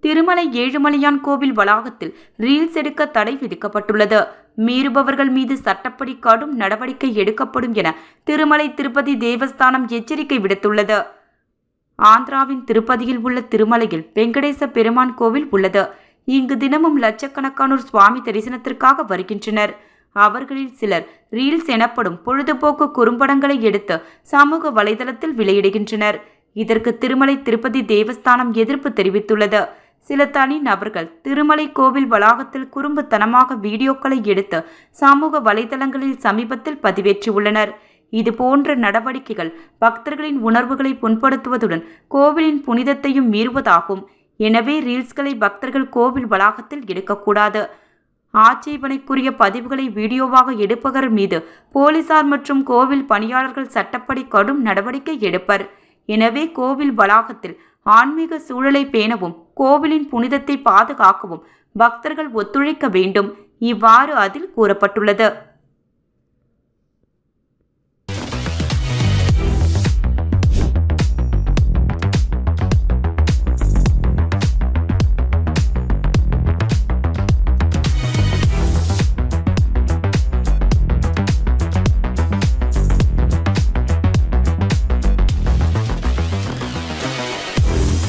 திருமலை ஏழுமலையான் கோவில் வளாகத்தில் ரீல்ஸ் எடுக்க தடை விதிக்கப்பட்டுள்ளது. மீறுபவர்கள் மீது சட்டப்படி கடும் நடவடிக்கை எடுக்கப்படும் என திருமலை திருப்பதி தேவஸ்தானம் எச்சரிக்கை விடுத்துள்ளது. ஆந்திராவின் திருப்பதியில் உள்ள திருமலையில் வெங்கடேச பெருமான் கோவில் உள்ளது. இங்கு தினமும் லட்சக்கணக்கானோர் சுவாமி தரிசனத்திற்காக வருகின்றனர். அவர்களில் சிலர் ரீல்ஸ் எனப்படும் பொழுதுபோக்கு குறும்படங்களை எடுத்து சமூக வலைதளத்தில் வெளியிடுகின்றனர். இதற்கு திருமலை திருப்பதி தேவஸ்தானம் எதிர்ப்பு தெரிவித்துள்ளது. சில தனி நபர்கள் திருமலை கோவில் வளாகத்தில் குறும்புத்தனமாக வீடியோக்களை எடுத்து சமூக வலைதளங்களில் சமீபத்தில் பதிவேற்றியுள்ளனர். இதுபோன்ற நடவடிக்கைகள் பக்தர்களின் உணர்வுகளை புண்படுத்துவதுடன் கோவிலின் புனிதத்தையும் மீறுவதாகும். எனவே ரீல்ஸ்களை பக்தர்கள் கோவில் வளாகத்தில் எடுக்கக்கூடாது. ஆட்சேபனைக்குரிய பதிவுகளை வீடியோவாக எடுப்பவர் மீது போலீசார் மற்றும் கோவில் பணியாளர்கள் சட்டப்படி கடும் நடவடிக்கை எடுப்பர். எனவே கோவில் வளாகத்தில் ஆன்மீக சூழலை பேணவும் கோவிலின் புனிதத்தை பாதுகாக்கவும் பக்தர்கள் ஒத்துழைக்க வேண்டும். இவ்வாறு அதில் கூறப்பட்டுள்ளது.